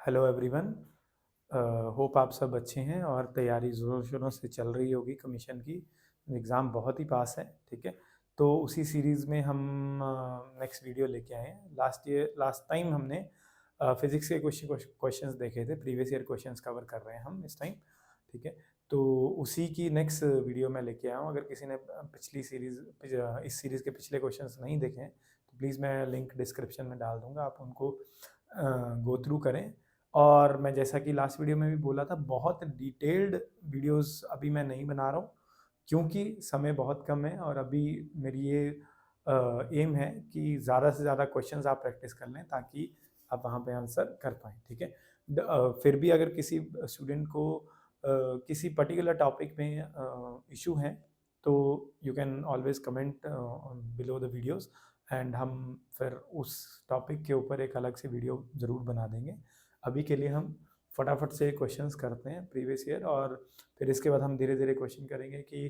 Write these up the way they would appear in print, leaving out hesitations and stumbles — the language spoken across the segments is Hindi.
Hello everyone. होप आप सब अच्छे हैं और तैयारी ज़ोरों शोरों से चल रही होगी। कमीशन की एग्ज़ाम बहुत ही पास है, ठीक है। तो उसी सीरीज़ में हम नेक्स्ट वीडियो लेके आए हैं। लास्ट टाइम हमने फिज़िक्स के कुछ क्वेश्चंस देखे थे। प्रीवियस ईयर क्वेश्चंस कवर कर रहे हैं हम इस टाइम, ठीक है। तो उसी की नेक्स्ट वीडियो में लेके आया हूँ। अगर किसी ने पिछली सीरीज़ इस सीरीज़ के पिछले क्वेश्चंस नहीं देखे हैं तो प्लीज़ मैं लिंक डिस्क्रिप्शन में डाल दूँगा, आप उनको गो थ्रू करें। और मैं जैसा कि लास्ट वीडियो में भी बोला था, बहुत डिटेल्ड वीडियोस अभी मैं नहीं बना रहा हूँ क्योंकि समय बहुत कम है और अभी मेरी ये एम है कि ज़्यादा से ज़्यादा क्वेश्चंस आप प्रैक्टिस कर लें ताकि आप वहाँ पे आंसर कर पाएँ, ठीक है। फिर भी अगर किसी स्टूडेंट को किसी पर्टिकुलर टॉपिक में इशू है तो you can always comment below the videos and हम फिर उस टॉपिक के ऊपर एक अलग से वीडियो ज़रूर बना देंगे। अभी के लिए हम फटाफट से क्वेश्चंस करते हैं प्रीवियस ईयर, और फिर इसके बाद हम धीरे धीरे क्वेश्चन करेंगे कि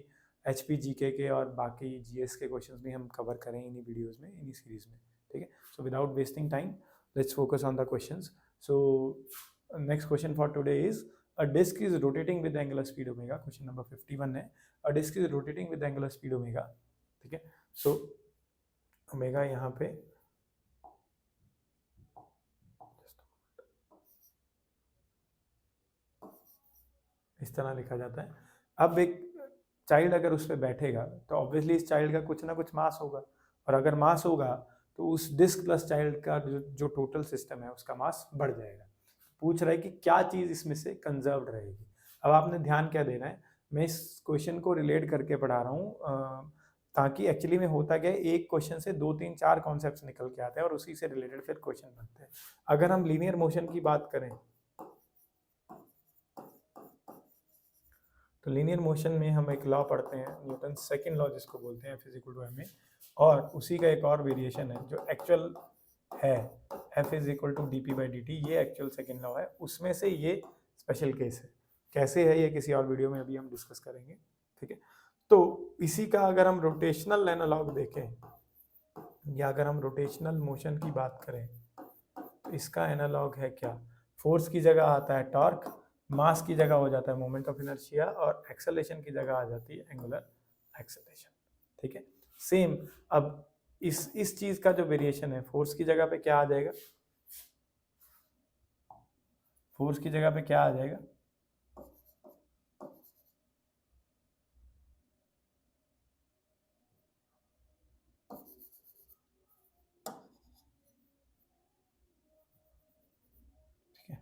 एचपी जीके के और बाकी जीएस के क्वेश्चंस भी हम कवर करें इन्हीं वीडियोस में, इन्हीं सीरीज में, ठीक है। So without wasting time let's focus on the questions. So next question for today is a disc is rotating with angular speed omega. Question number 51 है, a disc is rotating with angular speed omega, ठीक है। सो ओमेगा यहाँ पे इस तरह लिखा जाता है। अब एक चाइल्ड अगर उस पर बैठेगा तो ऑब्वियसली इस चाइल्ड का कुछ ना कुछ मास होगा, और अगर मास होगा तो उस डिस्क प्लस चाइल्ड का जो टोटल सिस्टम है उसका मास बढ़ जाएगा। पूछ रहा है कि क्या चीज़ इसमें से कंजर्व्ड रहेगी। अब आपने ध्यान क्या देना है, मैं इस क्वेश्चन को रिलेट करके पढ़ा रहा हूँ ताकि एक्चुअली में होता क्या है, एक क्वेश्चन से 2 3 4 कॉन्सेप्ट्स निकल के आते हैं और उसी से रिलेटेड फिर क्वेश्चन बनते हैं। अगर हम लीनियर मोशन की बात करें तो लीनियर मोशन में हम एक लॉ पढ़ते हैं, न्यूटन सेकंड लॉ जिसको बोलते हैं, F = ma, और उसी का एक और वेरिएशन है जो एक्चुअल है, F = dp/dt। ये एक्चुअल सेकंड लॉ है, उसमें से ये स्पेशल केस है। कैसे है ये किसी और वीडियो में अभी हम डिस्कस करेंगे, ठीक है। तो इसी का अगर हम रोटेशनल एनालॉग देखें या अगर हम रोटेशनल मोशन की बात करें तो इसका एनालॉग है क्या, फोर्स की जगह आता है टॉर्क, मास की जगह हो जाता है मोमेंट ऑफ इनर्शिया, और एक्सेलरेशन की जगह आ जाती है एंगुलर एक्सेलरेशन, ठीक है। सेम अब इस चीज का जो वेरिएशन है, फोर्स की जगह पे क्या आ जाएगा, फोर्स की जगह पे क्या आ जाएगा, ठीक है।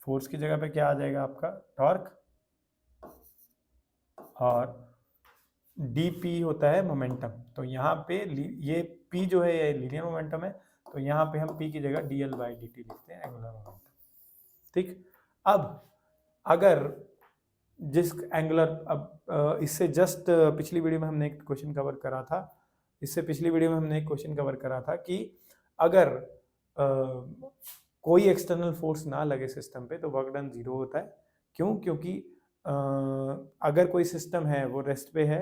फोर्स की जगह पे क्या आ जाएगा आपका टॉर्क, और dp होता है मोमेंटम। तो यहाँ पे ये p जो है ये लीनियर मोमेंटम है, तो यहाँ पे हम p की जगह dl/dt लिखते हैं, एंगुलर मोमेंटम, ठीक। अब अगर जिस एंगुलर, अब इससे जस्ट पिछली वीडियो में हमने एक क्वेश्चन कवर करा था, इससे पिछली वीडियो में हमने एक क्वेश्चन कवर करा था कि अगर कोई एक्सटर्नल फोर्स ना लगे सिस्टम पे तो वर्क डन 0 होता है। क्यों? क्योंकि अगर कोई सिस्टम है वो रेस्ट पे है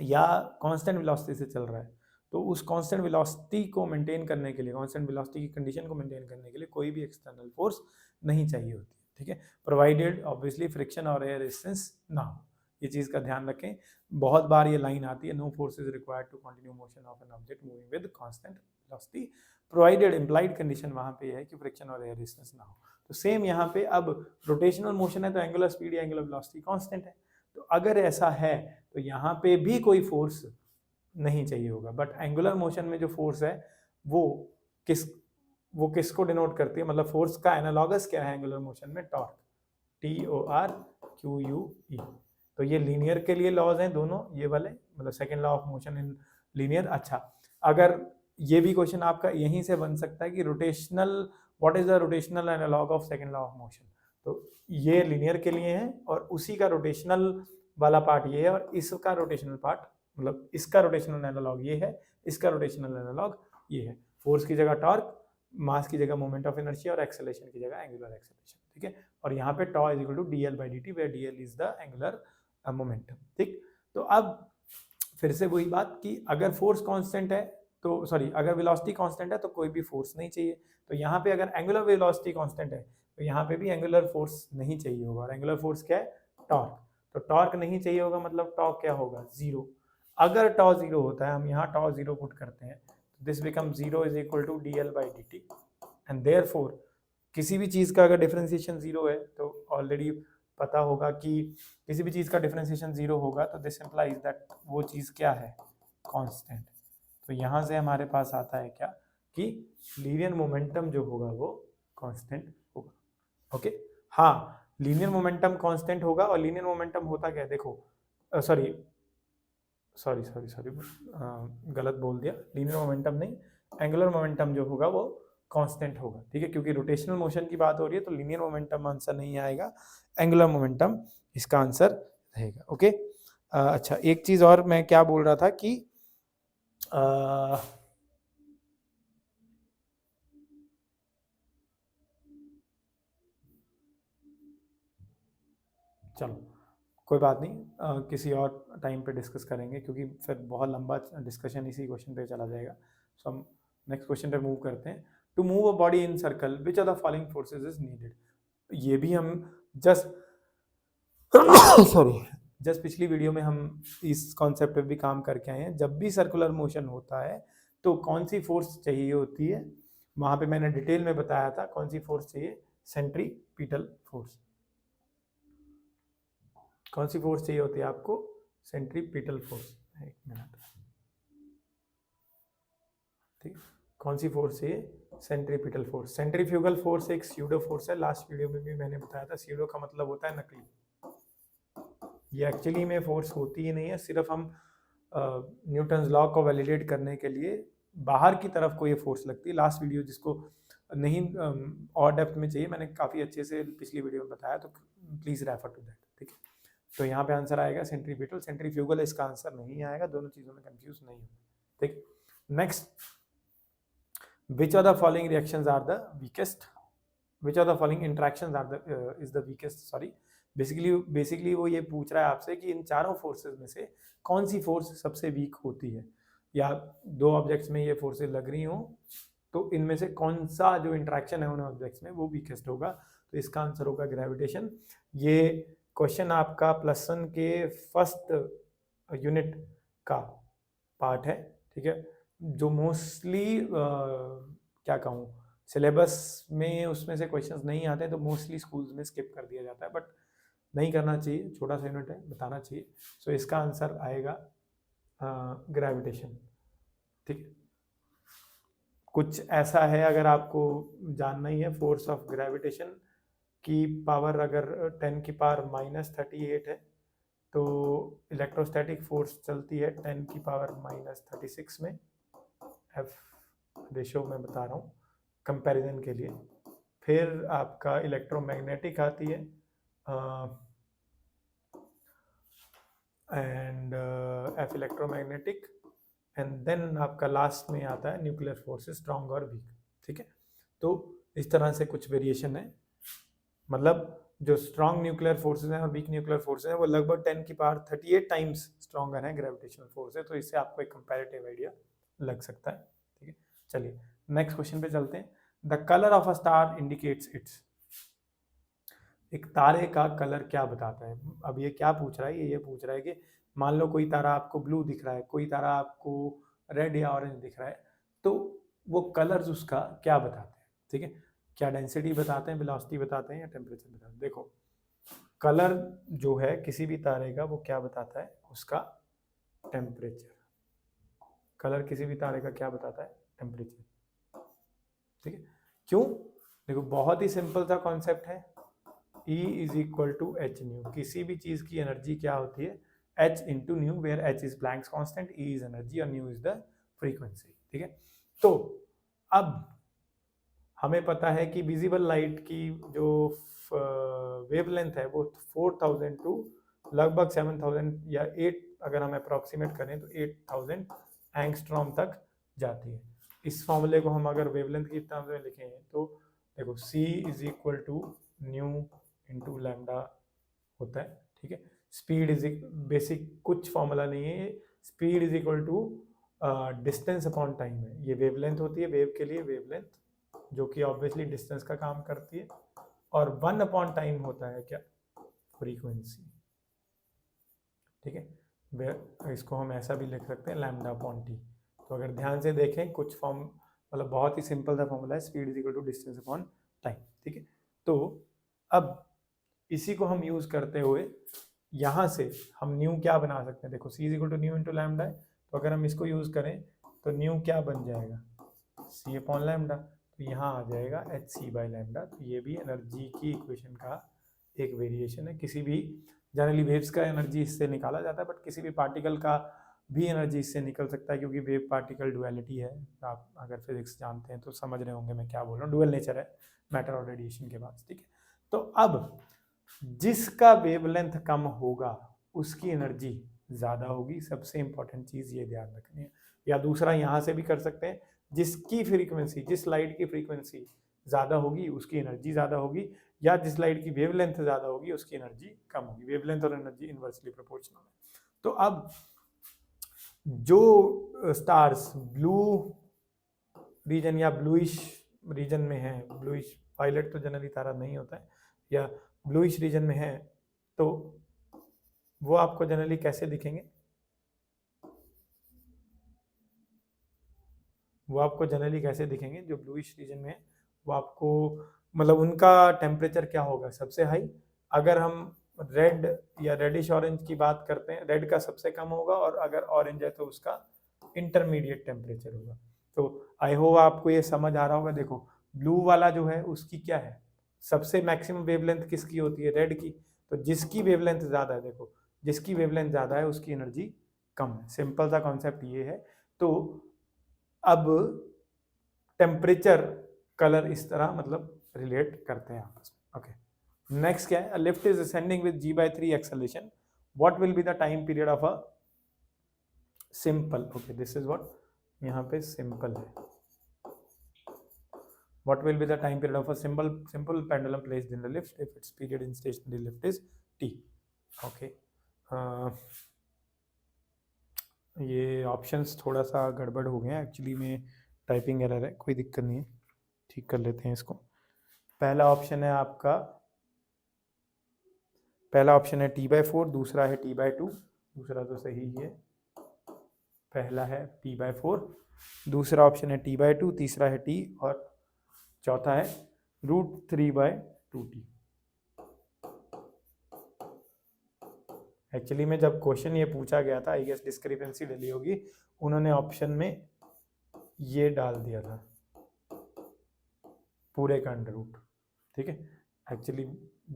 या कांस्टेंट वेलोसिटी से चल रहा है, तो उस कांस्टेंट वेलोसिटी को मेंटेन करने के लिए, कांस्टेंट वेलोसिटी की कंडीशन को मेंटेन करने के लिए कोई भी एक्सटर्नल फोर्स नहीं चाहिए होती है, ठीक है। प्रोवाइडेड ऑब्वियसली फ्रिक्शन और एयर रेजिस्टेंस ना हो, ये चीज़ का ध्यान रखें। बहुत बार ये लाइन आती है, no force is required to continue motion of an object moving with constant velocity provided, implied condition वहाँ पे है कि फ्रिक्शन और एयर रेजिस्टेंस ना हो। तो सेम यहाँ पे अब रोटेशनल मोशन है तो एंगुलर स्पीड या एंगुलर वेलोसिटी कांस्टेंट है, तो अगर ऐसा है तो यहाँ पे भी कोई फोर्स नहीं चाहिए होगा। बट एंगुलर मोशन में जो फोर्स है वो किसको डिनोट करती है, मतलब फोर्स का एनालॉगस क्या है एंगुलर मोशन में, टॉर्क, TORQUE। तो ये लीनियर के लिए लॉज हैं दोनों ये वाले, मतलब second law of motion in linear. अच्छा, अगर ये भी क्वेश्चन आपका यहीं से बन सकता है कि rotational, what is the rotational analog of second law of motion, तो ये लीनियर के लिए है और उसी का रोटेशनल वाला पार्ट ये है, और इसका रोटेशनल पार्ट, मतलब इसका रोटेशनल एनालॉग ये है, इसका रोटेशनल एनालॉग ये है। फोर्स की जगह टॉर्क, मास की जगह मोमेंट ऑफ इनर्शिया और एक्सेलरेशन की जगह एंगुलर एक्सेलरेशन, ठीक है। और यहाँ पे tau is equal to dl/dt where dl is the angular momentum, ठीक। तो अब फिर से वही बात कि अगर फोर्स कांस्टेंट है तो सॉरी, अगर वेलोसिटी कांस्टेंट है तो कोई भी फोर्स नहीं चाहिए। तो यहाँ पे अगर एंगुलर वेलोसिटी कांस्टेंट है तो यहाँ पे भी एंगुलर फोर्स नहीं चाहिए होगा। और एंगुलर फोर्स क्या है? टॉर्क। तो टॉर्क नहीं चाहिए होगा, मतलब टॉर्क क्या होगा? जीरो। अगर टॉ जीरो होता है, हम यहाँ टॉ जीरो पुट करते हैं, this become zero is equal to dl/dt। And therefore किसी भी चीज का अगर डिफरेंशिएशन जीरो है तो ऑलरेडी पता होगा कि किसी भी चीज का डिफरेंशिएशन जीरो होगा तो दिस इंप्लाइज दैट वो चीज क्या है? कांस्टेंट। तो यहाँ से हमारे पास आता है क्या कि लीनियर मोमेंटम जो होगा वो कांस्टेंट होगा। ओके, हाँ, लीनियर मोमेंटम कांस्टेंट होगा। और लीनियर मोमेंटम होता क्या है? देखो, सॉरी सॉरी सॉरी सॉरी गलत बोल दिया, लीनियर मोमेंटम नहीं, एंगुलर मोमेंटम जो होगा वो कांस्टेंट होगा। ठीक है, क्योंकि रोटेशनल मोशन की बात हो रही है तो लीनियर मोमेंटम आंसर नहीं आएगा, एंगुलर मोमेंटम इसका आंसर रहेगा। ओके, अच्छा, एक चीज और मैं क्या बोल रहा था कि चलो कोई बात नहीं, किसी और टाइम पे डिस्कस करेंगे, क्योंकि फिर बहुत लंबा डिस्कशन इसी क्वेश्चन पे चला जाएगा। सो हम नेक्स्ट क्वेश्चन पे मूव करते हैं। To move a body in circle which are the following forces is needed. ये भी हम जस्ट सॉरी जस्ट पिछली वीडियो में हम इस कॉन्सेप्ट पे भी काम करके आए हैं। जब भी सर्कुलर मोशन होता है तो कौन सी फोर्स चाहिए होती है? वहां पे मैंने डिटेल में बताया था कौन सी फोर्स चाहिए। Centripetal force. कौन सी फोर्स चाहिए होती है आपको? Centripetal force. एक मिनट, ठीक, कौन सी फोर्स चाहिए? Centripetal force. सेंट्रीफ्यूगल फोर्स एक स्यूडो फोर्स है, लास्ट वीडियो में भी मैंने बताया था। स्यूडो का मतलब होता है नकली। ये एक्चुअली में फोर्स होती ही नहीं है, सिर्फ हम न्यूटन्स लॉ को वैलिडेट करने के लिए बाहर की तरफ को ये फोर्स लगती है। लास्ट वीडियो जिसको नहीं और डेप्थ में चाहिए, मैंने काफ़ी अच्छे से पिछली वीडियो में बताया, तो प्लीज़ रेफर टू दैट। ठीक है, तो यहाँ पे आंसर आएगा सेंट्रीपिटल। सेंट्रीफ्यूगल इसका आंसर नहीं आएगा, दोनों चीज़ों में कंफ्यूज नहीं हो। ठीक, next, which are the following reactions are the weakest, which are the following interactions are the is the weakest, sorry, basically वो ये पूछ रहा है आपसे कि इन चारों फोर्सेस में से कौन सी फोर्स सबसे वीक होती है, या दो ऑब्जेक्ट्स में ये फोर्सेस लग रही हो तो इनमें से कौन सा जो इंटरेक्शन है उन ऑब्जेक्ट्स में वो वीकेस्ट होगा। तो इसका आंसर होगा ग्रेविटेशन। ये क्वेश्चन आपका +1 के फर्स्ट यूनिट का पार्ट है। ठीक है, जो मोस्टली क्या कहूँ, सिलेबस में उसमें से क्वेश्चंस नहीं आते, तो मोस्टली स्कूल्स में स्किप कर दिया जाता है, बट नहीं करना चाहिए, छोटा सा यूनिट है, बताना चाहिए। सो इसका आंसर आएगा ग्रेविटेशन। ठीक, कुछ ऐसा है, अगर आपको जानना ही है, फोर्स ऑफ ग्रेविटेशन की पावर अगर 10 की पावर -38 है तो इलेक्ट्रोस्टैटिक फोर्स चलती है 10 की पावर -36 में। एफ रेशो में बता रहा हूँ कंपैरिजन के लिए। फिर आपका इलेक्ट्रोमैग्नेटिक आती है, and F electromagnetic, and then आपका लास्ट में आता है न्यूक्लियर फोर्स, स्ट्रॉन्ग और वीक। ठीक है, तो इस तरह से कुछ वेरिएशन है, मतलब जो स्ट्रॉन्ग न्यूक्लियर फोर्सेज हैं और वीक न्यूक्लियर फोर्सेज हैं वो लगभग 10 की पावर 38 टाइम्स स्ट्रॉन्गर है ग्रेविटेशनल फोर्स है। तो इससे आपको एक कंपैरेटिव आइडिया लग सकता है। ठीक है, चलिए नेक्स्ट क्वेश्चन पे चलते हैं। The colour of a star indicates it's. एक तारे का कलर क्या बताता है? अब ये क्या पूछ रहा है? ये पूछ रहा है कि मान लो कोई तारा आपको ब्लू दिख रहा है, कोई तारा आपको रेड या ऑरेंज दिख रहा है, तो वो कलर्स उसका क्या बताते हैं? ठीक है, क्या डेंसिटी बताते हैं, वेलोसिटी बताते हैं, या टेम्परेचर बताते हैं? देखो, कलर जो है किसी भी तारे का वो क्या बताता है? उसका टेम्परेचर। कलर किसी भी तारे का क्या बताता है? टेम्परेचर। ठीक है, क्यों? देखो, बहुत ही सिंपल सा कॉन्सेप्ट है, E is equal to H nu. किसी भी चीज की एनर्जी क्या होती है? H into nu, where H is Planck's constant, E is energy और न्यू इज द फ्रीक्वेंसी। ठीक है, तो अब हमें पता है कि विजिबल लाइट की जो वेवलेंथ है वो 4000 टू लगभग 7000 या 8, अगर हम अप्रोक्सीमेट करें तो 8000 एंगस्ट्रॉम तक जाती है। इस फॉर्मूले को हम अगर वेवलेंथ की टर्म्स में लिखें तो देखो, C is equal to nu into lambda होता है। ठीक है, स्पीड इज बेसिक कुछ फॉर्मूला नहीं है, speed is equal to distance upon time है, ये वेवलेंथ होती है वेव के लिए, वेवलेंथ जो कि ऑब्वियसली डिस्टेंस का काम करती है, और 1 अपॉन टाइम होता है क्या, फ्रीक्वेंसी। ठीक है, इसको हम ऐसा भी लिख सकते हैं लैम्डा अपॉन टी। तो अगर ध्यान से देखें कुछ फॉर्म, मतलब बहुत ही सिंपल सा फॉर्मूला है, speed is equal to distance upon time. ठीक है, तो अब इसी को हम यूज करते हुए यहाँ से हम न्यू क्या बना सकते हैं, देखो c is equal to nu into lambda है, तो अगर हम इसको यूज करें तो न्यू क्या बन जाएगा, सी अपॉन लैम्डा, तो यहाँ आ जाएगा एच सी बाई लैम्डा। तो ये भी एनर्जी की इक्वेशन का एक वेरिएशन है। किसी भी जनरली वेव्स का एनर्जी इससे निकाला जाता है, बट किसी भी पार्टिकल का भी एनर्जी इससे निकल सकता है, क्योंकि वेव पार्टिकल डुअलिटी है। आप अगर फिजिक्स जानते हैं तो समझ रहे होंगे मैं क्या बोल रहा हूँ, डुअल नेचर है मैटर और रेडिएशन के पास। ठीक है, तो अब जिसका वेवलेंथ कम होगा उसकी एनर्जी ज़्यादा होगी, सबसे इंपॉर्टेंट चीज़ ये ध्यान रखनी है। या दूसरा यहाँ से भी कर सकते हैं, जिसकी फ्रीक्वेंसी, जिस लाइट की फ्रीक्वेंसी ज़्यादा होगी उसकी एनर्जी ज़्यादा होगी, या जिस लाइट की वेवलेंथ ज़्यादा होगी उसकी एनर्जी कम होगी। वेवलेंथ और एनर्जी इनवर्सली प्रोपोर्शनल है। तो अब जो स्टार्स ब्लू रीजन या ब्लूइश रीजन में है, ब्लूइश वायलेट तो जनरली तारा नहीं होता है, या ब्लूइश रीजन में है, तो वो आपको जनरली कैसे दिखेंगे, वो आपको जनरली कैसे दिखेंगे जो ब्लूइश रीजन में है, वो आपको मतलब उनका टेम्परेचर क्या होगा, सबसे हाई। अगर हम रेड या रेडिश ऑरेंज की बात करते हैं, रेड का सबसे कम होगा, और अगर ऑरेंज है तो उसका इंटरमीडिएट टेम्परेचर होगा। तो आई होप आपको ये समझ आ रहा होगा। देखो ब्लू वाला जो है उसकी क्या है, सबसे मैक्सिमम वेवलेंथ किसकी होती है, रेड की। तो जिसकी वेवलेंथ ज़्यादा है, देखो जिसकी वेवलेंथ ज़्यादा है उसकी एनर्जी कम है। सिंपल सा कॉन्सेप्ट ये है। तो अब टेम्परेचर कलर इस तरह मतलब रिलेट करते हैं आपस में। ओके, नेक्स्ट क्या है, lift is ascending with g/3 acceleration, what will be the time period of a simple, okay this is what, यहाँ पे सिंपल है, what will be the time period of a simple pendulum placed in the lift if its period in stationary lift is t। okay, ये ऑप्शंस थोड़ा सा गड़बड़ हो गए हैं एक्चुअली में, टाइपिंग एरर है, कोई दिक्कत नहीं है, ठीक कर लेते हैं इसको। पहला ऑप्शन है आपका, पहला ऑप्शन है t/4, दूसरा है t/2, दूसरा तो सही ही है, पहला है t/4, दूसरा ऑप्शन है t/2, तीसरा है t, और चौथा है √3/2t। एक्चुअली में जब क्वेश्चन ये पूछा गया था, आई गेस डिस्क्रिपेंसी डली होगी, उन्होंने ऑप्शन में ये डाल दिया था पूरे का अंडर रूट। ठीक है, एक्चुअली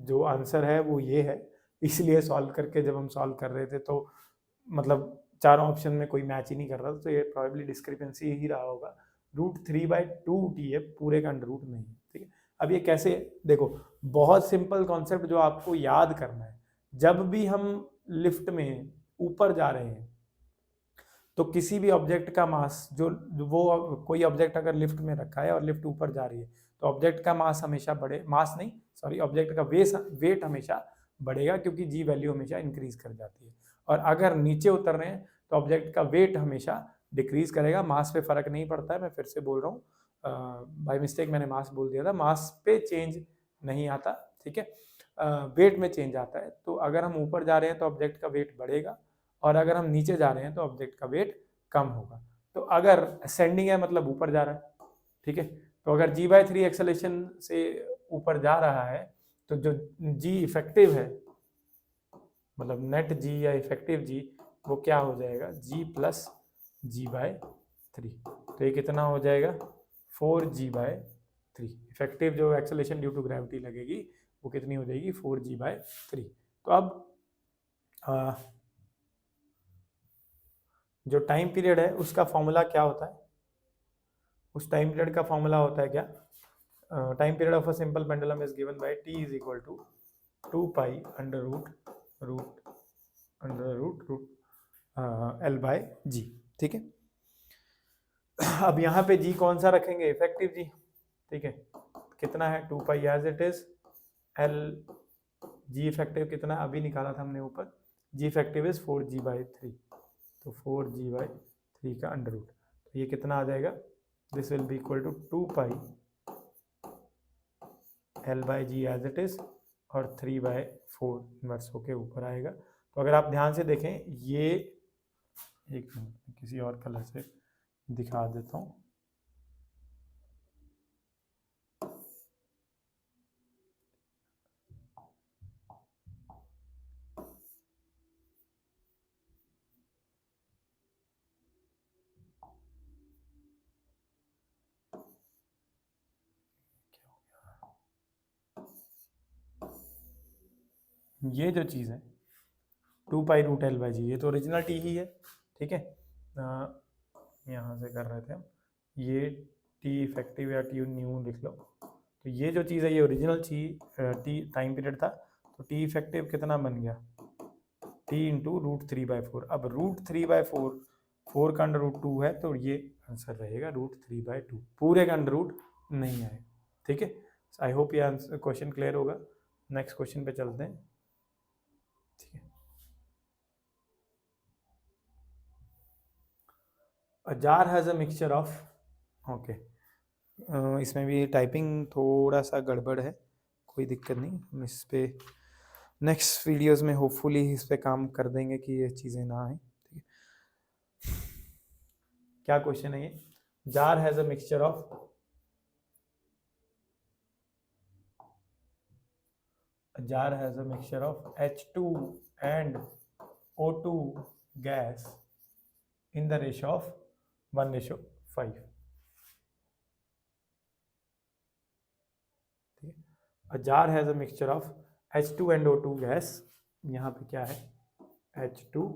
जो आंसर है वो ये है, इसलिए सॉल्व करके जब हम सॉल्व कर रहे थे तो मतलब चारों ऑप्शन में कोई मैच ही नहीं कर रहा था, तो ये प्रॉबेबली डिस्क्रिपेंसी ही रहा होगा। √3/2t है, पूरे का अंडर रूट नहीं है। ठीक है, अब ये कैसे, देखो बहुत सिंपल कॉन्सेप्ट जो आपको याद करना है, जब भी हम लिफ्ट में ऊपर जा रहे हैं तो किसी भी ऑब्जेक्ट का मास, जो वो कोई ऑब्जेक्ट अगर लिफ्ट में रखा है और लिफ्ट ऊपर जा रही है, तो ऑब्जेक्ट का मास हमेशा बढ़े, मास नहीं सॉरी, ऑब्जेक्ट का वेट हमेशा बढ़ेगा, क्योंकि जी वैल्यू हमेशा इंक्रीज कर जाती है। और अगर नीचे उतर रहे हैं तो ऑब्जेक्ट का वेट हमेशा डिक्रीज करेगा, मास पे फर्क नहीं पड़ता है। मैं फिर से बोल रहा हूँ, बाय मिस्टेक मैंने मास बोल दिया था, मास पे चेंज नहीं आता। ठीक है, वेट में चेंज आता है। तो अगर हम ऊपर जा रहे हैं तो ऑब्जेक्ट का वेट बढ़ेगा, और अगर हम नीचे जा रहे हैं तो ऑब्जेक्ट का वेट कम होगा। तो अगर असेंडिंग है मतलब ऊपर जा रहा है, ठीक है, तो अगर g/3 एक्सेलेरेशन से ऊपर जा रहा है तो जो g इफेक्टिव है, मतलब नेट g या इफेक्टिव g, वो क्या हो जाएगा, g + g/3। तो ये कितना हो जाएगा, 4g/3। इफेक्टिव जो एक्सेलेरेशन ड्यू टू ग्रेविटी लगेगी वो कितनी हो जाएगी, 4g/3। तो अब जो टाइम पीरियड है उसका फॉर्मूला क्या होता है, उस टाइम पीरियड का फॉर्मूला होता है क्या, time period of a simple pendulum is given by t is equal to 2π √L/g। ठीक है, अब यहाँ पे g कौन सा रखेंगे, इफेक्टिव g। ठीक है, कितना है, 2π as it is, L g effective कितना अभी निकाला था हमने ऊपर, g इफेक्टिव इज 4g/3, तो 4g/3 3 का अंडर रूट, तो ये कितना आ जाएगा, this will be equal to 2 pi L/G as it is, और 3/4 इन्वर्स होके ऊपर आएगा। तो अगर आप ध्यान से देखें, ये एक मिनट किसी और कलर से दिखा देता हूँ। ये जो चीज़ है 2 पाई रूट L/G, ये तो ओरिजिनल टी ही है, ठीक है। यहाँ से कर रहे थे हम, ये टी इफेक्टिव या टी न्यू लिख लो। तो ये जो चीज़ है ये ओरिजिनल टी टाइम पीरियड था, तो टी इफेक्टिव कितना बन गया, टी इंटू √3/4। अब √3/4, 4 का अंडर रूट 2 है, तो ये आंसर रहेगा √3/2, पूरे का अंडर रूट नहीं आएगा, ठीक है। आई होप ये आंसर क्वेश्चन क्लियर होगा। नेक्स्ट क्वेश्चन पे चलते हैं, ठीक है। A jar has a mixture of, okay, इसमें भी टाइपिंग थोड़ा सा गड़बड़ है, कोई दिक्कत नहीं, हम इस पे नेक्स्ट वीडियोस में होपफुली इस पे काम कर देंगे कि ये चीज़ें ना आए, ठीक है। क्या क्वेश्चन है ये, jar has a mixture of, jar has a mixture of H2 and O2 gas in the ratio of 1:5, ठीक है। A jar has a mixture of H2 and O2 gas, यहाँ पे क्या है, H2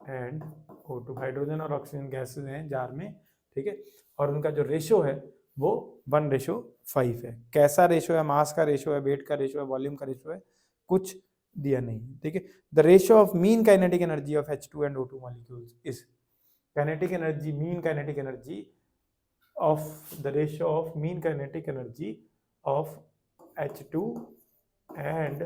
and O2, हाइड्रोजन और ऑक्सीजन गैसेज हैं जार में, ठीक है, और उनका जो रेशो है वो 1:5 है। कैसा रेशो है, मास का रेशो है, वेट का रेशो है, वॉल्यूम का रेशो है, कुछ दिया नहीं, ठीक है। The ratio of mean kinetic energy of H2 and O2 molecules is, kinetic energy, mean kinetic energy of the ratio of mean kinetic energy of H2 and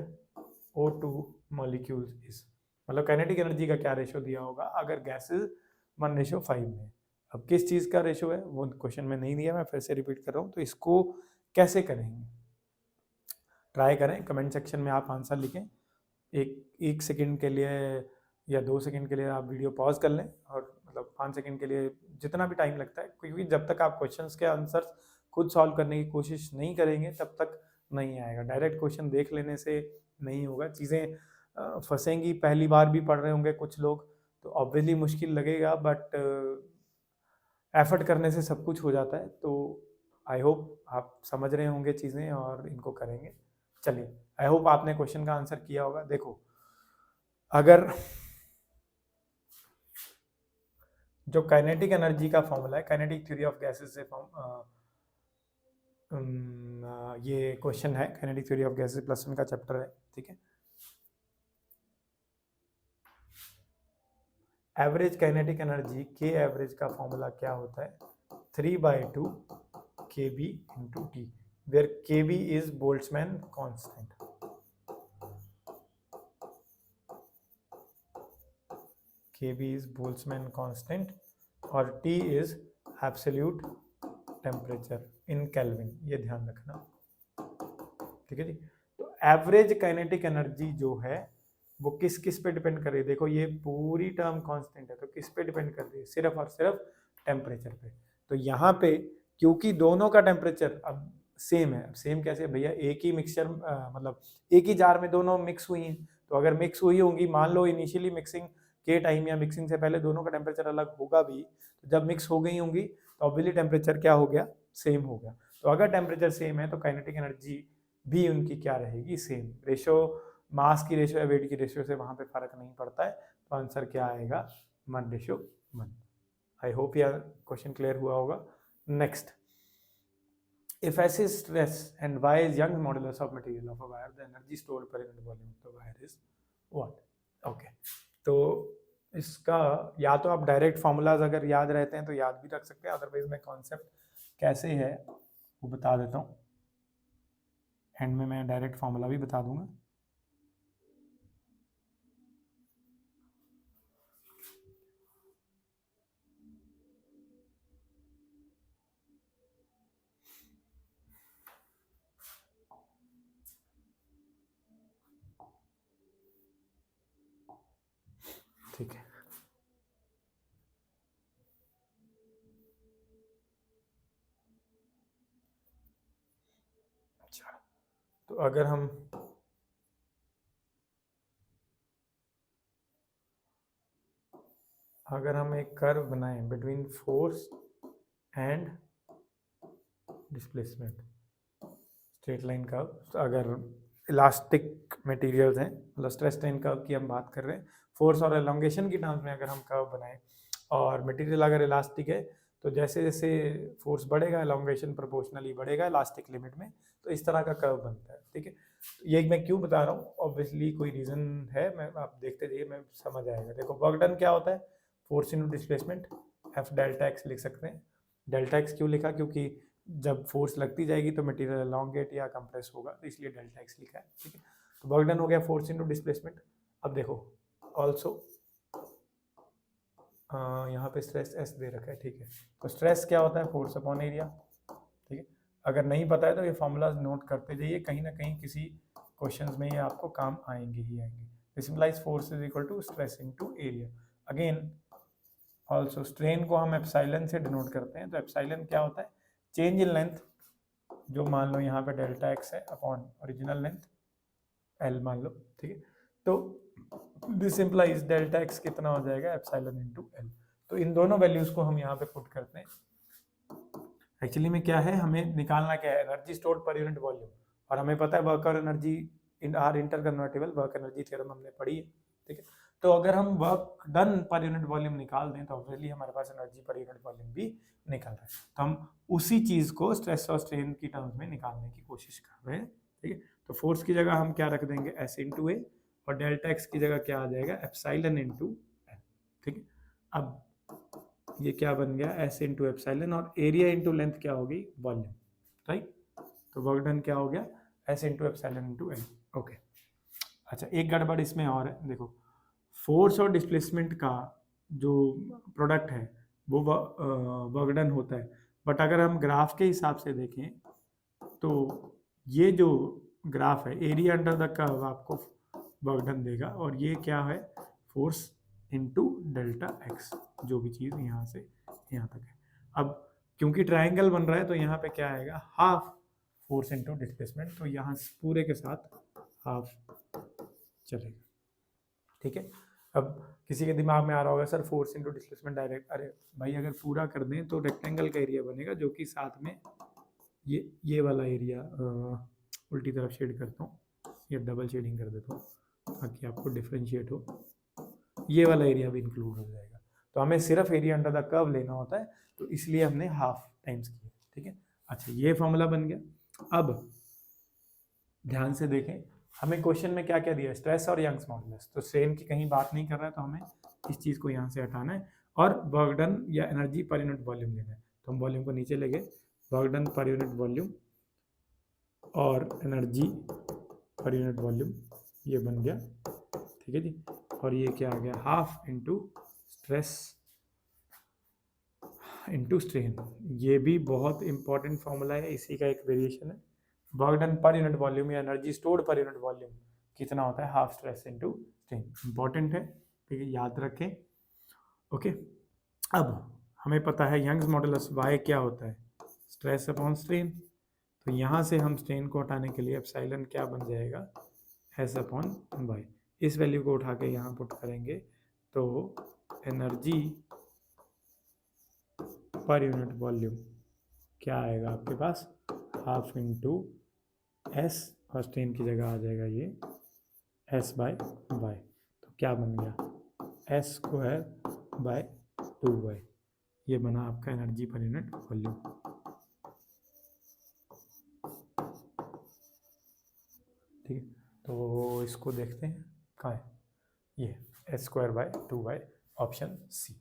O2 molecules is, मतलब काइनेटिक एनर्जी का क्या रेशो दिया होगा अगर गैसेज 1:5 में। अब किस चीज़ का रेशो है वो क्वेश्चन में नहीं दिया, मैं फिर से रिपीट कर रहा हूँ। तो इसको कैसे करेंगे, ट्राई करें, कमेंट सेक्शन में आप आंसर लिखें। एक सेकंड के लिए या 2 सेकंड के लिए आप वीडियो पॉज कर लें, और मतलब 5 सेकंड के लिए, जितना भी टाइम लगता है, क्योंकि जब तक आप क्वेश्चंस के आंसर खुद सॉल्व करने की कोशिश नहीं करेंगे तब तक नहीं आएगा। डायरेक्ट क्वेश्चन देख लेने से नहीं होगा, चीज़ें फंसेंगी। पहली बार भी पढ़ रहे होंगे कुछ लोग, तो ऑब्वियसली मुश्किल लगेगा, बट एफर्ट करने से सब कुछ हो जाता है। तो आई होप आप समझ रहे होंगे चीज़ें और इनको करेंगे। चलिए, आई होप आपने क्वेश्चन का आंसर किया होगा। देखो, अगर जो काइनेटिक एनर्जी का फॉर्मूला है, काइनेटिक थ्योरी ऑफ गैसेस से ये क्वेश्चन है, काइनेटिक थ्योरी ऑफ गैसेस +1 का चैप्टर है, ठीक है। एवरेज काइनेटिक एनर्जी के एवरेज का फॉर्मूला क्या होता है, 3/2 kb into T, where kb is Boltzmann constant, kb is Boltzmann constant और T is absolute temperature in Kelvin, ये ध्यान रखना, ठीक है जी। तो एवरेज काइनेटिक एनर्जी जो है वो किस किस पे डिपेंड कर रही है, देखो ये पूरी टर्म कांस्टेंट है, तो किस पे डिपेंड कर रही है, सिर्फ और सिर्फ टेम्परेचर पे। तो यहाँ पे क्योंकि दोनों का टेम्परेचर अब सेम है, सेम कैसे भैया, एक ही मिक्सचर, मतलब एक ही जार में दोनों मिक्स हुई हैं, तो अगर मिक्स हुई होंगी, मान लो इनिशियली मिक्सिंग के टाइम या मिक्सिंग से पहले दोनों का टेम्परेचर अलग होगा भी, तो जब मिक्स हो गई होंगी तो ऑब्वियसली टेम्परेचर क्या हो गया, सेम हो गया। तो अगर टेम्परेचर सेम है तो काइनेटिक एनर्जी भी उनकी क्या रहेगी, सेम। रेशो, मास की रेशो या वेट की रेशो से वहाँ पे फर्क नहीं पड़ता है, तो आंसर क्या आएगा, 1:1। आई होप यह क्वेश्चन क्लियर हुआ होगा। Next, if S is stress and Y is Young's modulus of material of a wire, the energy stored per unit volume of the wire is what? Okay, तो इसका या तो आप डायरेक्ट फॉर्मूलाज अगर याद रहते हैं तो याद भी रख सकते हैं, अदरवाइज मैं कॉन्सेप्ट कैसे है वो बता देता हूँ, एंड में मैं डायरेक्ट फॉर्मूला भी बता दूंगा। तो अगर हम एक कर्व बनाएं between force and displacement, straight line curve, तो अगर इलास्टिक मटेरियल्स हैं, मतलब स्ट्रेस स्ट्रेन कर्व की हम बात कर रहे हैं, फोर्स और एलोंगेशन की टर्म्स में अगर हम कर्व बनाएं और मटेरियल अगर इलास्टिक है, तो जैसे जैसे फोर्स बढ़ेगा एलोंगेशन प्रोपोर्शनली बढ़ेगा इलास्टिक लिमिट में, तो इस तरह का कर्व बनता है। ठीक है, ये मैं क्यों बता रहा हूँ, ऑब्वियसली कोई रीज़न है, मैं आप देखते जाइए, मैं समझ आएगा। देखो वर्क डन क्या होता है, force into displacement, F delta x लिख सकते हैं। डेल्टा एक्स क्यों लिखा, क्योंकि जब फोर्स लगती जाएगी तो मटेरियल एलोंगेट या कंप्रेस होगा, तो इसलिए डेल्टा एक्स लिखा है। ठीक है, तो वर्क डन हो गया फोर्स इनटू डिस्प्लेसमेंट। अब देखो ऑल्सो यहाँ पे स्ट्रेस एस दे रखा है। ठीक है, तो स्ट्रेस क्या होता है, फोर्स अपॉन एरिया। ठीक है, अगर नहीं पता है तो ये फॉर्मूलाज नोट करते जाइए, कहीं ना कहीं किसी क्वेश्चंस में ये आपको काम आएंगे ही आएंगे। Simplify force is equal to stress into area. Again also strain को हम एप्सिलॉन से डिनोट करते हैं, तो एप्सिलॉन क्या होता है, चेंज इन लेंथ, जो मान लो यहाँ पे डेल्टा एक्स है, अपॉन ओरिजिनल लेंथ एल मान लो। ठीक है, तो दिस इम्प्लाइज डेल्टा एक्स कितना हो जाएगा, एप्सिलॉन इनटू एल। तो इन दोनों वैल्यूज को हम यहाँ पे पुट करते हैं। एक्चुअली में क्या है, हमें निकालना क्या है, energy stored per unit volume, और हमें पता है वर्क और energy in are inter convertible, work energy theorem हमने पढ़ी है। ठीक है, तो अगर हम work done per unit volume निकाल दें तो ऑब्वियसली हमारे पास एनर्जी पर यूनिट वॉल्यूम भी निकल रहा है, तो हम उसी चीज को स्ट्रेस और स्ट्रेन की टर्म्स में निकालने की कोशिश कर रहे हैं। ठीक है, तो फोर्स की जगह हम क्या रख देंगे, एस इंटू ए, और डेल्टा एक्स की जगह क्या आ जाएगा, एप्सिलॉन इंटू एल। ठीक है, अब ये क्या बन गया, एस इंटू एप्सिलॉन, और एरिया इंटू लेंथ क्या होगी, वॉल्यूम। राइट, तो वर्क डन क्या हो गया, S into epsilon into L. Okay, अच्छा एक गड़बड़ इसमें और है, देखो फोर्स और डिस्प्लेसमेंट का जो प्रोडक्ट है वो वर्क डन होता है, बट अगर हम ग्राफ के हिसाब से देखें तो ये जो ग्राफ है, एरिया अंडर द कर्व आपको वर्क डन देगा, और ये क्या है, फोर्स इनटू डेल्टा एक्स, जो भी चीज़ यहाँ से यहाँ तक है। अब क्योंकि ट्रायंगल बन रहा है तो यहाँ पे क्या आएगा, हाफ फोर्स इनटू डिस्प्लेसमेंट, तो यहाँ पूरे के साथ हाफ चलेगा। ठीक है, अब किसी के दिमाग में आ रहा होगा sir force into displacement direct, अरे भाई अगर पूरा कर दें तो रेक्टेंगल का एरिया बनेगा, जो कि साथ में ये वाला एरिया, उल्टी तरफ शेड करता हूँ, ये डबल शेडिंग कर देता हूँ ताकि आपको डिफ्रेंशिएट हो, ये वाला एरिया भी इंक्लूड हो जाएगा। तो हमें सिर्फ एरिया अंडर द कर्व लेना होता है, तो इसलिए हमने हाफ टाइम्स किया। ठीक है, अच्छा ये फॉर्मूला बन गया। अब ध्यान से देखें, हमें क्वेश्चन में क्या क्या दिया है, स्ट्रेस और यंग्स मॉडुलस, तो स्ट्रेन की कहीं बात नहीं कर रहा है, तो हमें इस चीज़ को यहाँ से हटाना है, और वर्क डन या एनर्जी पर यूनिट वॉल्यूम लेना है, तो हम वॉल्यूम को नीचे ले गए, work done per unit volume और एनर्जी पर यूनिट वॉल्यूम, ये बन गया। ठीक है जी, और ये क्या आ गया, half into stress into strain, ये भी बहुत इंपॉर्टेंट फॉर्मूला है, इसी का एक वेरिएशन है। Work done per unit volume या energy stored per unit volume कितना होता है, half stress into strain, important है। ठीक है, याद रखें। ओके, अब हमें पता है यंग्स मॉडुलस वाई क्या होता है, स्ट्रेस अपॉन स्ट्रेन, तो यहाँ से हम स्ट्रेन को हटाने के लिए एप्सिलॉन क्या बन जाएगा, एस अपॉन वाई, इस वैल्यू को उठा के यहाँ पुट करेंगे तो एनर्जी पर यूनिट वॉल्यूम क्या आएगा आपके पास, हाफ इंटू एस, और स्ट्रेन की जगह आ जाएगा ये एस बाय वाई, तो क्या बन गया, एस स्क्वायर बाय 2y, ये बना आपका एनर्जी पर यूनिट वॉल्यूम। ठीक है, तो इसको देखते हैं कहाँ है, ये S square by 2y, option C.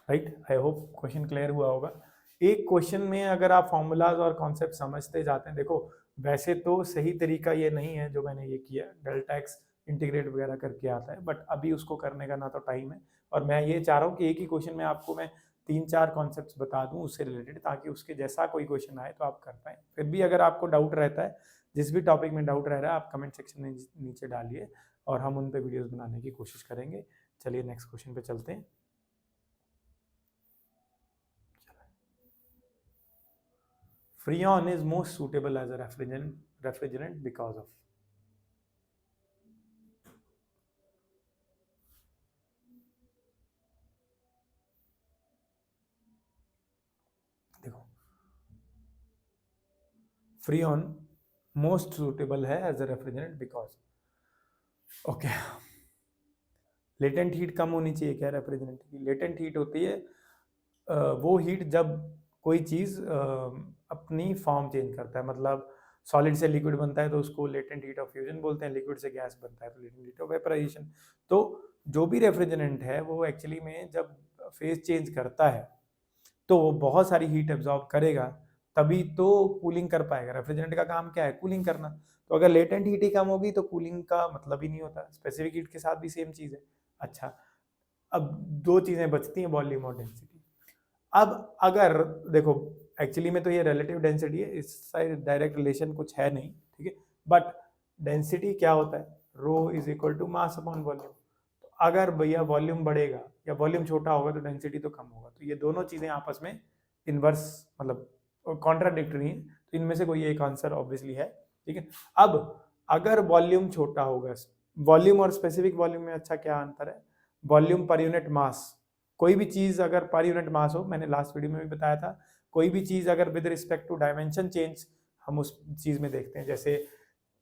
Right, I hope question clear हुआ होगा। एक क्वेश्चन में अगर आप फॉर्मूलाज और कॉन्सेप्ट समझते जाते हैं, देखो वैसे तो सही तरीका ये नहीं है जो मैंने ये किया, डेल्टा एक्स इंटीग्रेट वगैरह करके आता है, बट अभी उसको करने का ना तो टाइम है, और मैं ये चाह रहा हूँ कि एक ही क्वेश्चन में आपको मैं 3-4 कॉन्सेप्ट्स बता दूं उससे रिलेटेड, ताकि उसके जैसा कोई क्वेश्चन आए तो आप कर पाएँ। फिर भी अगर आपको डाउट रहता है, जिस भी टॉपिक में डाउट रह रहा है, आप कमेंट सेक्शन में नीचे डालिए और हम उन पर वीडियोज़ बनाने की कोशिश करेंगे। चलिए नेक्स्ट क्वेश्चन पे चलते हैं। Freon is most suitable as a refrigerant. Refrigerant because of. देखो फ्रीऑन मोस्ट सुटेबल है as a refrigerant because, okay. Latent heat कम होनी चाहिए क्या रेफ्रिजरेंट की? लेटेंट हीट होती है वो हीट जब कोई चीज़ अपनी फॉर्म चेंज करता है, मतलब सॉलिड से लिक्विड बनता है तो उसको लेटेंट हीट ऑफ फ्यूजन बोलते हैं, लिक्विड से गैस बनता है तो लेटेंट हीट ऑफ वेपराइजेशन। तो जो भी रेफ्रिजरेंट है वो एक्चुअली में जब फेज चेंज करता है तो वो बहुत सारी हीट एब्जॉर्ब करेगा, तभी तो कूलिंग कर पाएगा। रेफ्रिजरेंट का काम क्या है? कूलिंग करना। तो अगर लेटेंट हीट ही कम होगी तो कूलिंग का मतलब ही नहीं होता। स्पेसिफिक हीट के साथ भी सेम चीज़ है। अच्छा, अब दो चीज़ें बचती हैं, वॉल्यूम और डेंसिटी। अब अगर देखो एक्चुअली में तो ये रिलेटिव डेंसिटी है, इससे डायरेक्ट रिलेशन कुछ है नहीं, ठीक है। बट डेंसिटी क्या होता है? Rho is equal to mass upon volume. तो अगर भैया वॉल्यूम बढ़ेगा या वॉल्यूम छोटा होगा तो डेंसिटी तो कम होगा। तो ये दोनों चीज़ें आपस में इनवर्स मतलब कॉन्ट्राडिक्टरी हैं, तो इनमें से कोई एक आंसर ऑब्वियसली है, ठीक है। अब अगर वॉल्यूम छोटा होगा, वॉल्यूम और स्पेसिफिक वॉल्यूम में अच्छा क्या अंतर है? वॉल्यूम पर यूनिट मास, कोई भी चीज़ अगर पर यूनिट मास हो, मैंने लास्ट वीडियो में भी बताया था, कोई भी चीज़ अगर with respect to dimension change हम उस चीज़ में देखते हैं, जैसे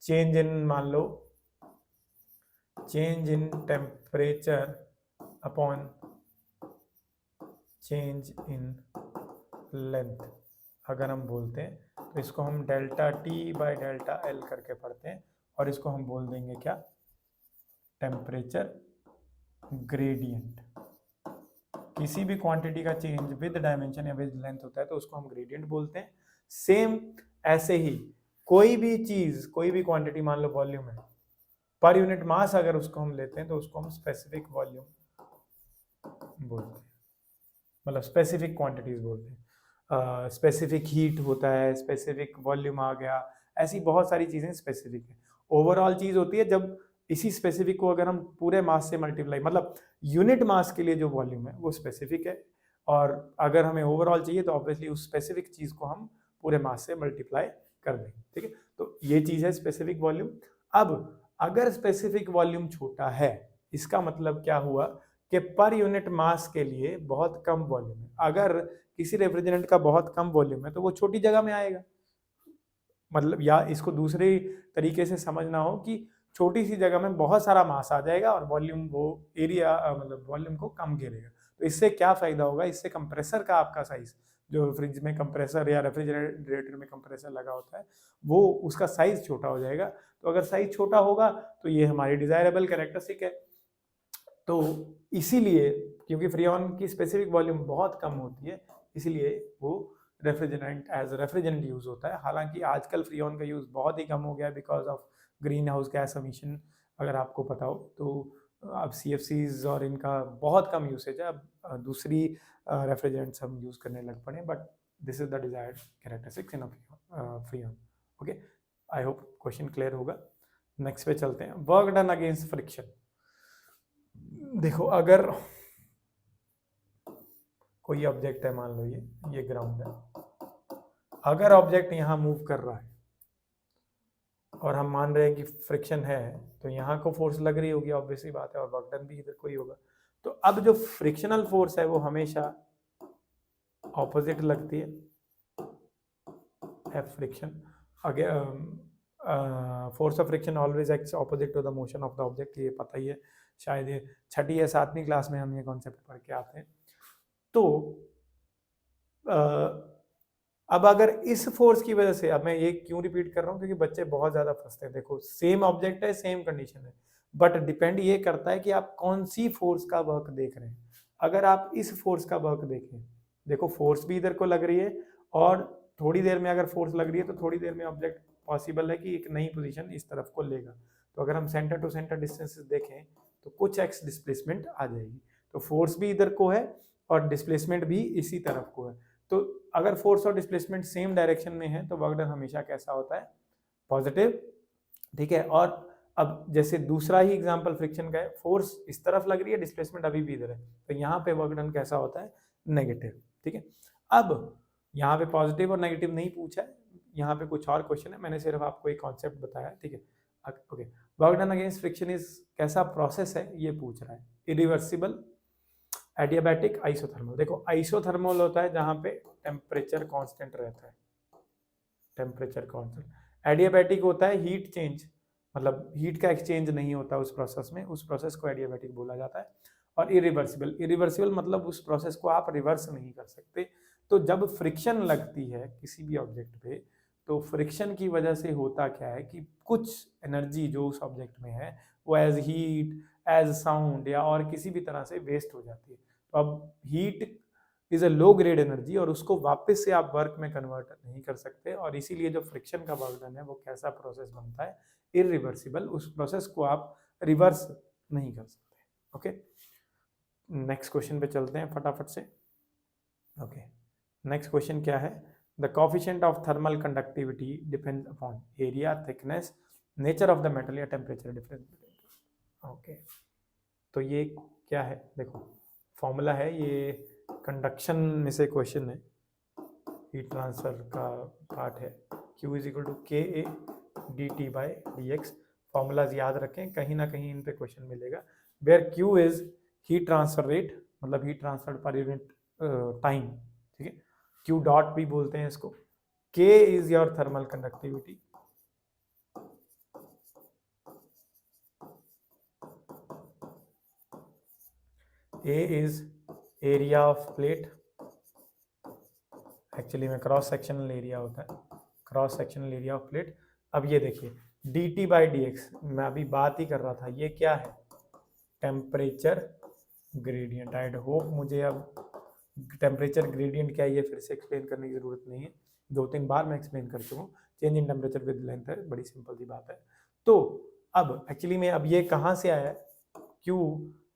चेंज इन, मान लो change in temperature upon change in length अगर हम बोलते हैं तो इसको हम delta T by delta L करके पढ़ते हैं, और इसको हम बोल देंगे क्या? Temperature gradient. किसी भी क्वांटिटी का चेंज विद डायमेंशन या विद लेंथ होता है तो उसको हम ग्रेडियंट बोलते हैं। सेम ऐसे ही कोई भी चीज, कोई भी क्वांटिटी, मान लो वॉल्यूम है, पर यूनिट मास अगर उसको हम लेते हैं तो उसको हम स्पेसिफिक वॉल्यूम बोलते हैं, मतलब स्पेसिफिक क्वांटिटीज बोलते हैं। स्पेसिफिक हीट होता है, स्पेसिफिक वॉल्यूम आ गया, ऐसी बहुत सारी चीजें स्पेसिफिक है। ओवरऑल चीज होती है जब इसी स्पेसिफिक को अगर हम पूरे मास से मल्टीप्लाई, मतलब यूनिट मास के लिए जो वॉल्यूम है वो स्पेसिफिक है, और अगर हमें ओवरऑल चाहिए तो ऑब्वियसली उस स्पेसिफिक चीज को हम पूरे मास से मल्टीप्लाई कर देंगे, ठीक है। तो ये चीज है स्पेसिफिक वॉल्यूम। अब अगर स्पेसिफिक वॉल्यूम छोटा है, इसका मतलब क्या हुआ कि पर यूनिट मास के लिए बहुत कम वॉल्यूम है। अगर किसी रेफ्रिजरेंट का बहुत कम वॉल्यूम है तो वो छोटी जगह में आएगा, मतलब या इसको दूसरे तरीके से समझना हो कि छोटी सी जगह में बहुत सारा मास आ जाएगा और वॉल्यूम वो एरिया मतलब वॉल्यूम को कम घेरेगा। तो इससे क्या फायदा होगा? इससे कंप्रेसर का आपका साइज, जो फ्रिज में कंप्रेसर या रेफ्रिजरेटर में कंप्रेसर लगा होता है, वो उसका साइज छोटा हो जाएगा। तो अगर साइज छोटा होगा तो ये हमारी डिजायरेबल कैरेक्टरिस्टिक है। तो इसीलिए, क्योंकि फ्रीऑन की स्पेसिफिक वॉल्यूम बहुत कम होती है, इसीलिए वो रेफ्रिजरेंट एज रेफ्रिजरेंट यूज होता है। हालांकि आजकल फ्रीऑन का यूज बहुत ही कम हो गया है because of green house gas emission, अगर आपको पता हो तो। अब CFCs और इनका बहुत कम यूसेज है, अब दूसरी रेफ्रिजरेंट्स हम यूज करने लग पड़े, but this is the desired characteristics in freon. Okay, I hope question clear होगा। नेक्स्ट पे चलते हैं, वर्क डन अगेंस्ट फ्रिक्शन। देखो अगर कोई ऑब्जेक्ट है, मान लो ये ग्राउंड है, अगर ऑब्जेक्ट यहाँ मूव कर रहा है और हम मान रहे हैं कि फ्रिक्शन है, तो यहाँ को फोर्स लग रही होगी, ऑब्वियसली बात है, और वर्क डन भी इधर कोई होगा। तो अब जो फ्रिक्शनल फोर्स है वो हमेशा ऑपोजिट लगती है, F friction. Force of friction always acts opposite to the motion of the object, ये पता ही है, शायद ये 6ठी या 7वीं क्लास में हम ये कॉन्सेप्ट पढ़ के आते हैं। तो अब अगर इस फोर्स की वजह से, अब मैं ये क्यों रिपीट कर रहा हूँ क्योंकि बच्चे बहुत ज्यादा फंसते हैं। देखो सेम ऑब्जेक्ट है, सेम कंडीशन है, बट डिपेंड ये करता है कि आप कौन सी फोर्स का वर्क देख रहे हैं। अगर आप इस फोर्स का वर्क देखें, देखो फोर्स भी इधर को लग रही है, और थोड़ी देर में अगर फोर्स लग रही है तो थोड़ी देर में ऑब्जेक्ट पॉसिबल है कि एक नई पोजीशन इस तरफ को लेगा। तो अगर हम सेंटर टू सेंटर डिस्टेंसेस देखें तो कुछ एक्स डिस्प्लेसमेंट आ जाएगी। तो फोर्स भी इधर को है और डिस्प्लेसमेंट भी इसी तरफ को है। तो अगर फोर्स और डिस्प्लेसमेंट सेम डायरेक्शन में है तो वर्क डन हमेशा कैसा होता है? पॉजिटिव, ठीक है। और अब जैसे दूसरा ही एग्जांपल फ्रिक्शन का है, फोर्स इस तरफ लग रही है, डिस्प्लेसमेंट अभी भी इधर है, तो यहाँ पे वर्क डन कैसा होता है? नेगेटिव, ठीक है। अब यहाँ पे पॉजिटिव और नेगेटिव नहीं पूछा है, यहाँ पे कुछ और क्वेश्चन है, मैंने सिर्फ आपको एक कॉन्सेप्ट बताया, ठीक है। Okay, work done against friction is कैसा प्रोसेस है ये पूछ रहा है। Irreversible, adiabatic, isothermal. देखो आइसोथर्मल होता है जहाँ पे टेम्परेचर कांस्टेंट रहता है, टेम्परेचर कांस्टेंट। एडियाबैटिक होता है हीट चेंज, मतलब हीट का एक्सचेंज नहीं होता उस प्रोसेस में, उस प्रोसेस को एडियाबैटिक बोला जाता है। और इरिवर्सिबल, इरिवर्सिबल मतलब उस प्रोसेस को आप रिवर्स नहीं कर सकते। तो जब फ्रिक्शन लगती है किसी भी ऑब्जेक्ट पे, तो फ्रिक्शन की वजह से होता क्या है कि कुछ एनर्जी जो उस ऑब्जेक्ट में है वो एज हीट, एज साउंड या और किसी भी तरह से वेस्ट हो जाती है। तो अब heat is a low grade energy और उसको वापस से आप वर्क में कन्वर्ट नहीं कर सकते, और इसीलिए जो फ्रिक्शन का वर्क डन है वो कैसा प्रोसेस बनता है, इरिवर्सिबल। उस प्रोसेस को आप रिवर्स नहीं कर सकते। ओके, नेक्स्ट क्वेश्चन पे चलते हैं फटाफट से। ओके, नेक्स्ट क्वेश्चन क्या है, the coefficient of thermal conductivity depends upon area, thickness, nature of the metal या टेम्परेचर डिफरेंस। ओके, तो ये क्या है, देखो फॉर्मूला है, ये कंडक्शन में से क्वेश्चन है, हीट ट्रांसफर का पार्ट है। Q is equal to K A D T by D X. Formulas याद रखें, कहीं ना कहीं इन पे क्वेश्चन मिलेगा। Where Q is heat transfer rate, मतलब heat transfer per unit time, ठीक है। Q डॉट भी बोलते हैं इसको। K is your thermal conductivity, A is area of plate, actually में क्रॉस सेक्शनल एरिया होता है, cross sectional area of plate. अब ये देखिए D T by D x, मैं अभी बात ही कर रहा था, ये क्या है, टेम्परेचर ग्रेडियंट। आई होप मुझे अब टेम्परेचर ग्रेडियंट क्या है ये फिर से एक्सप्लेन करने की जरूरत नहीं है, 2-3 बार मैं एक्सप्लेन कर चुका हूँ। Change in temperature with length है, बड़ी सिंपल सी बात है। तो अब एक्चुअली में अब ये कहाँ से आया है, क्यू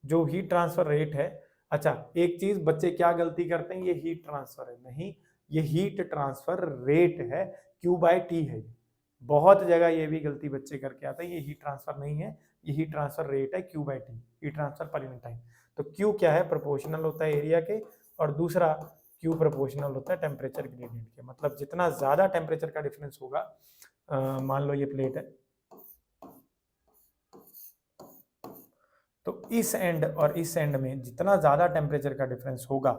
जो हीट ट्रांसफर रेट है। अच्छा, एक चीज बच्चे क्या गलती करते हैं, ये हीट ट्रांसफर है, नहीं, ये हीट ट्रांसफर रेट है, Q बाई टी है। बहुत जगह ये भी गलती बच्चे करके आते हैं, ये हीट ट्रांसफर नहीं है, ये हीट ट्रांसफर रेट है, Q by T, heat transfer per unit time. तो Q क्या है, प्रोपोर्शनल होता है एरिया के, और दूसरा Q प्रोपोर्शनल होता है टेम्परेचर ग्रेडियंट के। मतलब जितना ज्यादा टेम्परेचर का डिफरेंस होगा, मान लो ये प्लेट है, तो इस एंड और इस एंड में जितना ज्यादा टेम्परेचर का डिफरेंस होगा,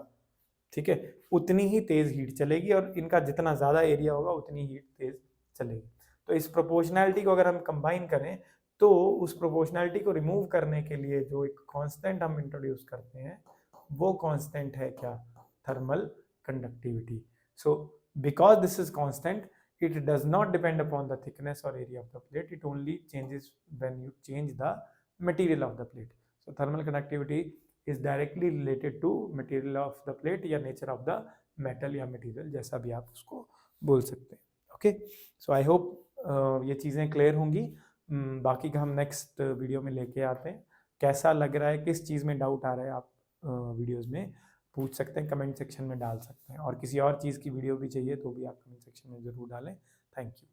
ठीक है, उतनी ही तेज हीट चलेगी, और इनका जितना ज्यादा एरिया होगा उतनी हीट तेज चलेगी। तो इस प्रोपोर्शनैलिटी को अगर हम कंबाइन करें, तो उस प्रोपोर्शनैलिटी को रिमूव करने के लिए जो एक कांस्टेंट हम इंट्रोड्यूस करते हैं, वो कांस्टेंट है क्या, thermal conductivity. So because this is constant, it does not depend upon the thickness or area of the plate, it only changes when you change the material of the plate. So thermal conductivity is directly related to material of the plate या nature of the metal या material, जैसा भी आप उसको बोल सकते हैं। ओके, सो आई होप ये चीज़ें क्लियर होंगी। बाकी का हम नेक्स्ट वीडियो में लेके आते हैं। कैसा लग रहा है, किस चीज़ में डाउट आ रहा है, आप वीडियोज़ में पूछ सकते हैं, कमेंट सेक्शन में डाल सकते हैं, और किसी और चीज़ की वीडियो भी चाहिए तो भी आप कमेंट सेक्शन में ज़रूर डालें। Thank you.